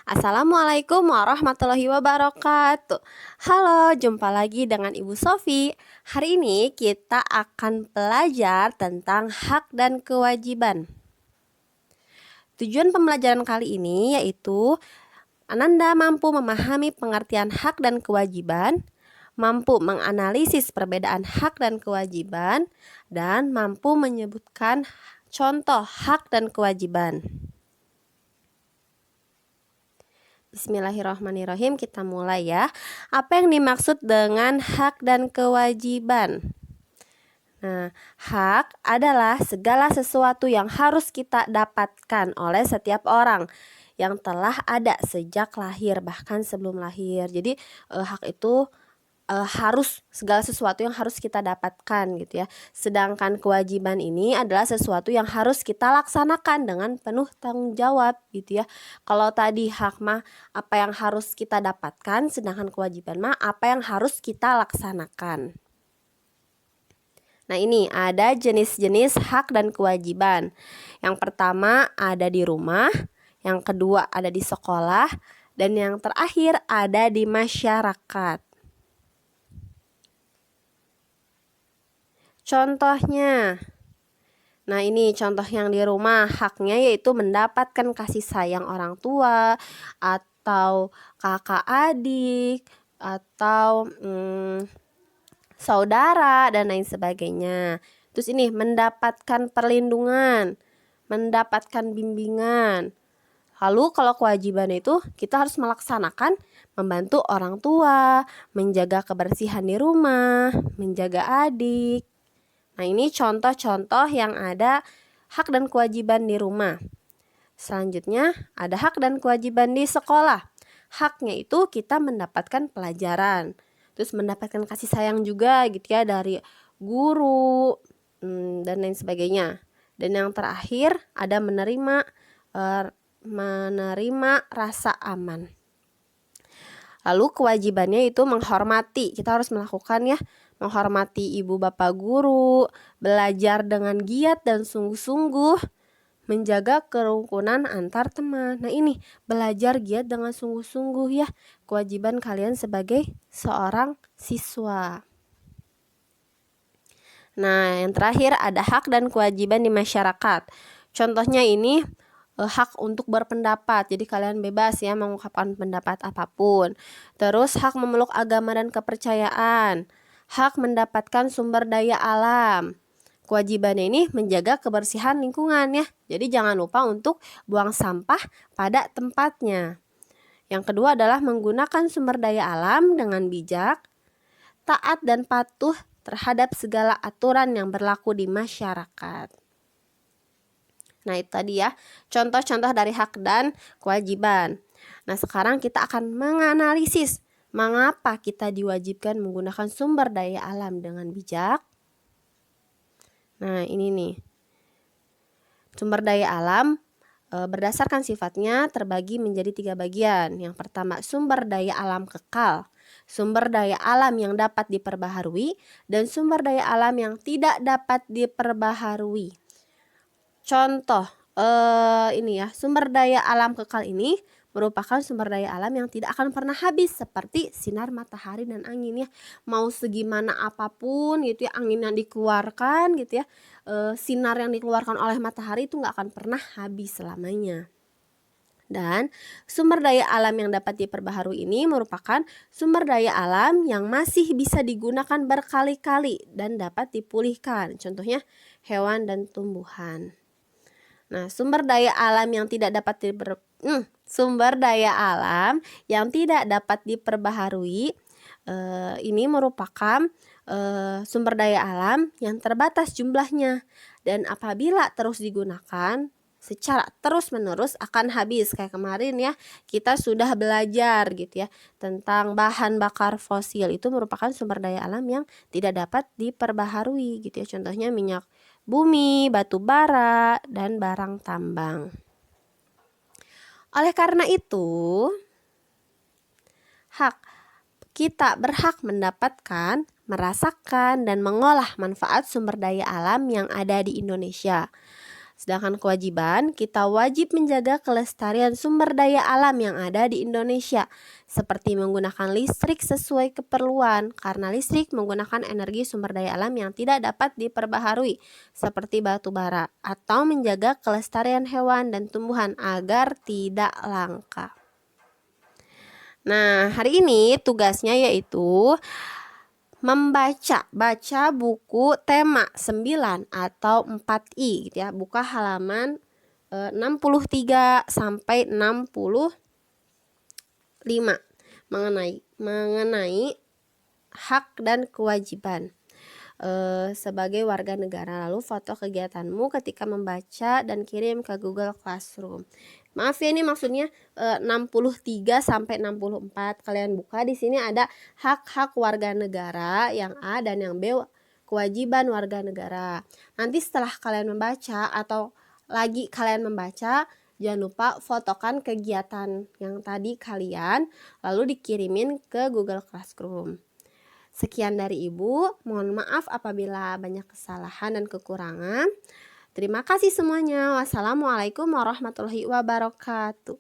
Assalamualaikum warahmatullahi wabarakatuh. Halo, jumpa lagi dengan Ibu Sofi. Hari ini kita akan belajar tentang hak dan kewajiban. Tujuan pembelajaran kali ini yaitu Ananda mampu memahami pengertian hak dan kewajiban, mampu menganalisis perbedaan hak dan kewajiban, dan mampu menyebutkan contoh hak dan kewajiban. Bismillahirrahmanirrahim, kita mulai ya. Apa yang dimaksud dengan hak dan kewajiban? Nah, hak adalah segala sesuatu yang harus kita dapatkan oleh setiap orang yang telah ada sejak lahir, bahkan sebelum lahir. Jadi hak itu harus segala sesuatu yang harus kita dapatkan gitu ya. Sedangkan kewajiban ini adalah sesuatu yang harus kita laksanakan dengan penuh tanggung jawab gitu ya. Kalau tadi hak mah apa yang harus kita dapatkan, sedangkan kewajiban mah apa yang harus kita laksanakan. Nah, ini ada jenis-jenis hak dan kewajiban. Yang pertama ada di rumah, yang kedua ada di sekolah, dan yang terakhir ada di masyarakat. Contohnya, nah ini contoh yang di rumah, haknya yaitu mendapatkan kasih sayang orang tua atau kakak adik atau saudara dan lain sebagainya. Terus ini mendapatkan perlindungan, mendapatkan bimbingan. Lalu kalau kewajiban itu kita harus melaksanakan membantu orang tua, menjaga kebersihan di rumah, menjaga adik. Nah, ini contoh-contoh yang ada hak dan kewajiban di rumah. Selanjutnya, ada hak dan kewajiban di sekolah. Haknya itu kita mendapatkan pelajaran, terus mendapatkan kasih sayang juga gitu ya dari guru dan lain sebagainya. Dan yang terakhir ada menerima rasa aman. Lalu kewajibannya itu menghormati. Kita harus melakukan ya, menghormati ibu bapak guru, belajar dengan giat dan sungguh-sungguh, menjaga kerukunan antar teman. Nah, ini belajar giat dengan sungguh-sungguh ya, kewajiban kalian sebagai seorang siswa. Nah, yang terakhir ada hak dan kewajiban di masyarakat. Contohnya ini hak untuk berpendapat. Jadi kalian bebas ya mengungkapkan pendapat apapun. Terus hak memeluk agama dan kepercayaan. Hak mendapatkan sumber daya alam. Kewajibannya ini menjaga kebersihan lingkungan ya. Jadi jangan lupa untuk buang sampah pada tempatnya. Yang kedua adalah menggunakan sumber daya alam dengan bijak, taat dan patuh terhadap segala aturan yang berlaku di masyarakat. Nah, itu tadi ya contoh-contoh dari hak dan kewajiban. Nah, sekarang kita akan menganalisis mengapa kita diwajibkan menggunakan sumber daya alam dengan bijak. Nah, ini nih. Sumber daya alam berdasarkan sifatnya terbagi menjadi 3 bagian. Yang pertama, sumber daya alam kekal, sumber daya alam yang dapat diperbaharui, dan sumber daya alam yang tidak dapat diperbaharui. Contoh ini ya, sumber daya alam kekal ini merupakan sumber daya alam yang tidak akan pernah habis seperti sinar matahari dan angin ya. Mau segimana apapun gitu ya angin yang dikeluarkan gitu ya, sinar yang dikeluarkan oleh matahari itu nggak akan pernah habis selamanya. Dan sumber daya alam yang dapat diperbaharui ini merupakan sumber daya alam yang masih bisa digunakan berkali-kali dan dapat dipulihkan. Contohnya hewan dan tumbuhan. Nah, sumber daya alam yang tidak dapat diperbaharui ini merupakan sumber daya alam yang terbatas jumlahnya dan apabila terus digunakan secara terus-menerus akan habis. Kayak kemarin ya, kita sudah belajar gitu ya tentang bahan bakar fosil. Itu merupakan sumber daya alam yang tidak dapat diperbaharui gitu ya. Contohnya minyak bumi, batu bara, dan barang tambang. Oleh karena itu, kita berhak mendapatkan, merasakan, dan mengolah manfaat sumber daya alam yang ada di Indonesia. Sedangkan kewajiban, kita wajib menjaga kelestarian sumber daya alam yang ada di Indonesia, seperti menggunakan listrik sesuai keperluan, karena listrik menggunakan energi sumber daya alam yang tidak dapat diperbaharui, seperti batu bara, atau menjaga kelestarian hewan dan tumbuhan agar tidak langka. Nah, hari ini tugasnya yaitu baca buku tema 9 atau 4I gitu ya. Buka halaman 63 sampai 65 mengenai hak dan kewajiban sebagai warga negara. Lalu foto kegiatanmu ketika membaca dan kirim ke Google Classroom. Maaf ya, ini maksudnya 63 sampai 64. Kalian buka, di sini ada hak-hak warga negara yang A dan yang B kewajiban warga negara. Nanti setelah kalian membaca atau lagi kalian membaca, jangan lupa fotokan kegiatan yang tadi kalian lalu dikirimin ke Google Classroom. Sekian dari Ibu, mohon maaf apabila banyak kesalahan dan kekurangan. Terima kasih semuanya. Wassalamualaikum warahmatullahi wabarakatuh.